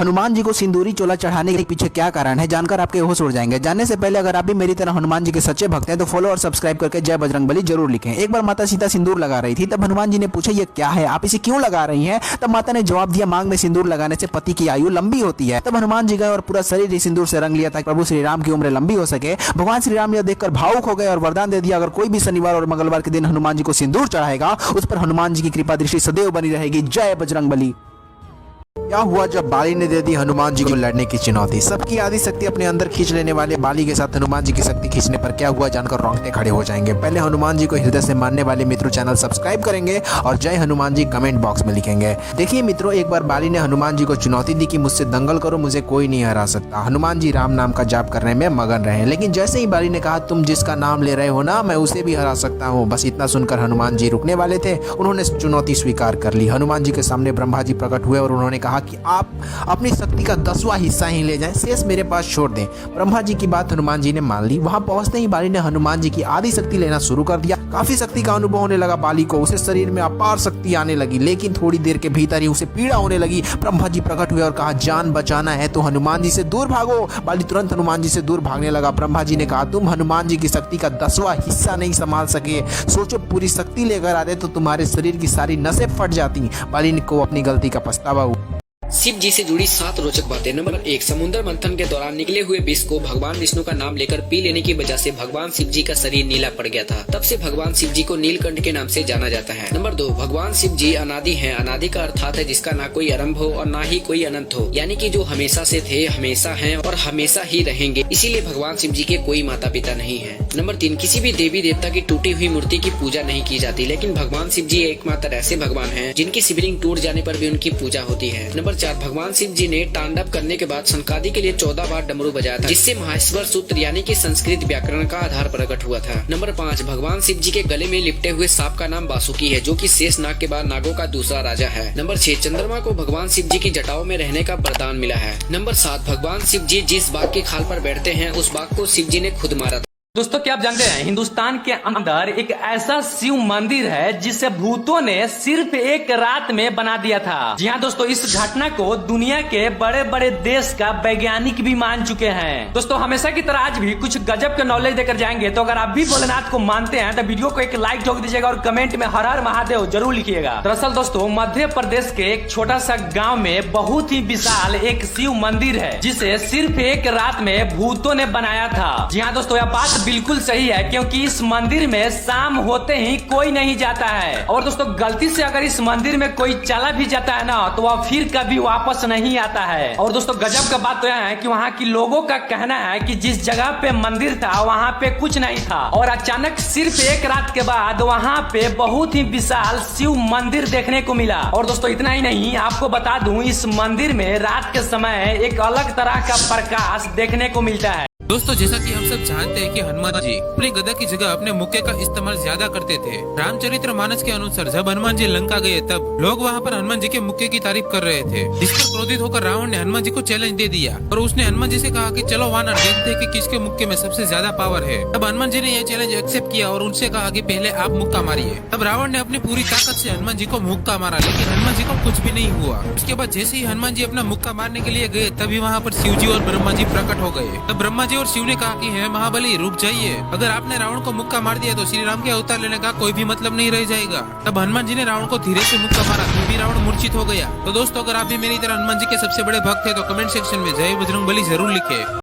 हनुमान जी को सिंदूरी चोला चढ़ाने के पीछे क्या कारण है, जानकर आपके होश उड़ जाएंगे। जानने से पहले अगर आप भी मेरी तरह हनुमान जी के सच्चे भक्त हैं तो फॉलो और सब्सक्राइब करके जय बजरंगबली जरूर लिखें। एक बार माता सीता सिंदूर लगा रही थी, तब हनुमान जी ने पूछा ये क्या है, आप इसे क्यों लगा रही हैं। तब माता ने जवाब दिया, मांग में सिंदूर लगाने से पति की आयु लंबी होती है। तब हनुमान जी गए और पूरा शरीर सिंदूर से रंग लिया ताकि प्रभु श्री राम की उम्र लंबी हो सके। भगवान श्री राम यह देखकर भावुक हो गए और वरदान दे दिया, अगर कोई भी शनिवार और मंगलवार के दिन हनुमान जी को सिंदूर चढ़ाएगा उस पर हनुमान जी की कृपा दृष्टि सदैव बनी रहेगी। जय बजरंगबली। क्या हुआ जब बाली ने दे दी हनुमान जी को लड़ने की चुनौती। सबकी आदि शक्ति अपने अंदर खींच लेने वाले बाली के साथ हनुमान जी की शक्ति खींचने पर क्या हुआ जानकर रोंगटे खड़े हो जाएंगे। पहले हनुमान जी को हृदय से मानने वाले मित्रों चैनल सब्सक्राइब करेंगे और जय हनुमान जी कमेंट बॉक्स में लिखेंगे। देखिए मित्रों, एक बार बाली ने हनुमान जी को चुनौती दी कि मुझसे दंगल करो, मुझे कोई नहीं हरा सकता। हनुमान जी राम नाम का जाप करने में मगन रहे, लेकिन जैसे ही बाली ने कहा तुम जिसका नाम ले रहे हो ना, मैं उसे भी हरा सकता हूँ, बस इतना सुनकर हनुमान जी रुकने वाले थे। उन्होंने चुनौती स्वीकार कर ली। हनुमान जी के सामने ब्रह्मा जी प्रकट हुए और उन्होंने कहा कि आप अपनी शक्ति का 10वां हिस्सा ही ले जाएं, शेष मेरे पास छोड़ दें। ब्रह्मा जी की बात हनुमान जी ने मान ली। वहां पहुंचते ही बाली ने हनुमान जी की आदि शक्ति लेना शुरू कर दिया। काफी शक्ति का अनुभव होने लगा बाली को, उसे शरीर में अपार शक्ति आने लगी, लेकिन थोड़ी देर के भीतर ही उसे पीड़ा होने लगी। ब्रह्मा जी प्रकट हुए और कहा जान बचाना है तो हनुमान जी से दूर भागो। बाली तुरंत हनुमान जी से दूर भागने लगा। ब्रह्मा जी ने कहा तुम हनुमान जी की शक्ति का 10वां हिस्सा नहीं संभाल सके, सोचो पूरी शक्ति लेकर आते तो तुम्हारे शरीर की सारी नसें फट जाती। बाली को अपनी गलती का पछतावा हुआ। शिव जी से जुड़ी 7 रोचक बातें। नंबर 1, समुद्र मंथन के दौरान निकले हुए विष को भगवान विष्णु का नाम लेकर पी लेने की वजह से भगवान शिव जी का शरीर नीला पड़ गया था। तब से भगवान शिव जी को नीलकंठ के नाम से जाना जाता है। नंबर 2, भगवान शिव जी अनादि हैं। अनादि का अर्थात है जिसका ना कोई आरंभ हो और ना ही कोई अनंत हो, यानी कि जो हमेशा से थे, हमेशा हैं और हमेशा ही रहेंगे। इसीलिए भगवान शिव जी के कोई माता पिता नहीं है। नंबर 3, किसी भी देवी देवता की टूटी हुई मूर्ति की पूजा नहीं की जाती, लेकिन भगवान शिव जी एकमात्र ऐसे भगवान हैं जिनकी शिवलिंग टूट जाने पर भी उनकी पूजा होती है। नंबर 4, भगवान शिव जी ने तांडव करने के बाद सनकादि के लिए 14 बार डमरू बजाया था, जिससे माहेश्वर सूत्र यानी कि संस्कृत व्याकरण का आधार प्रकट हुआ था। नंबर 5, भगवान शिव जी के गले में लिपटे हुए सांप का नाम वासुकी है, जो कि शेष नाग के बाद नागों का दूसरा राजा है। नंबर 6, चंद्रमा को भगवान शिव जी की जटाओं में रहने का वरदान मिला है। नंबर 7, भगवान शिव जी जिस बाघ की खाल पर बैठते हैं उस बाघ को शिव जी ने खुद मारा था। दोस्तों क्या आप जानते हैं, हिंदुस्तान के अंदर एक ऐसा शिव मंदिर है जिसे भूतों ने सिर्फ एक रात में बना दिया था। जी हाँ दोस्तों, इस घटना को दुनिया के बड़े बड़े देश का वैज्ञानिक भी मान चुके हैं। दोस्तों हमेशा की तरह आज भी कुछ गजब के नॉलेज देकर जाएंगे, तो अगर आप भी भोलेनाथ को मानते हैं तो वीडियो को एक लाइक ठोक दीजिएगा और कमेंट में हर हर महादेव जरूर लिखिएगा। दरअसल दोस्तों मध्य प्रदेश के एक छोटा सा गाँव में बहुत ही विशाल एक शिव मंदिर है, जिसे सिर्फ एक रात में भूतों ने बनाया था। जी हाँ दोस्तों, यह बात बिल्कुल सही है, क्योंकि इस मंदिर में शाम होते ही कोई नहीं जाता है। और दोस्तों गलती से अगर इस मंदिर में कोई चला भी जाता है ना, तो वह फिर कभी वापस नहीं आता है। और दोस्तों गजब का बात तो यह है कि वहाँ की लोगों का कहना है कि जिस जगह पे मंदिर था वहाँ पे कुछ नहीं था, और अचानक सिर्फ एक रात के बाद वहाँ पे बहुत ही विशाल शिव मंदिर देखने को मिला। और दोस्तों इतना ही नहीं, आपको बता दूं इस मंदिर में रात के समय एक अलग तरह का प्रकाश देखने को मिलता है। दोस्तों जैसा कि हम सब जानते हैं कि हनुमान जी अपनी गदा की जगह अपने मुक्के का इस्तेमाल ज्यादा करते थे। रामचरितमानस के अनुसार जब हनुमान जी लंका गए तब लोग वहाँ पर हनुमान जी के मुक्के की तारीफ कर रहे थे, जिस पर क्रोधित होकर रावण ने हनुमान जी को चैलेंज दे दिया और उसने हनुमान जी से कहा कि चलो वानर देखते हैं कि किसके मुक्के में सबसे ज्यादा पावर है। तब हनुमान जी ने यह चैलेंज एक्सेप्ट किया और उनसे कहा कि पहले आप मुक्का मारिए। तब रावण ने अपनी पूरी ताकत से हनुमान जी को मुक्का मारा, लेकिन हनुमान जी को कुछ भी नहीं हुआ। उसके बाद जैसे ही हनुमान जी अपना मुक्का मारने के लिए गए तभी वहाँ पर शिव जी और ब्रह्मा जी प्रकट हो गए। तब ब्रह्मा जी और शिव ने कहा कि महाबली रुक जाइए, अगर आपने रावण को मुक्का मार दिया तो श्री राम के अवतार लेने का कोई भी मतलब नहीं रह जाएगा। तब हनुमान जी ने रावण को धीरे से मुक्का मारा, तो भी रावण मूर्छित हो गया। तो दोस्तों अगर आप भी मेरी तरह हनुमान जी के सबसे बड़े भक्त थे तो कमेंट सेक्शन में जय बजरंगबली जरूर लिखे।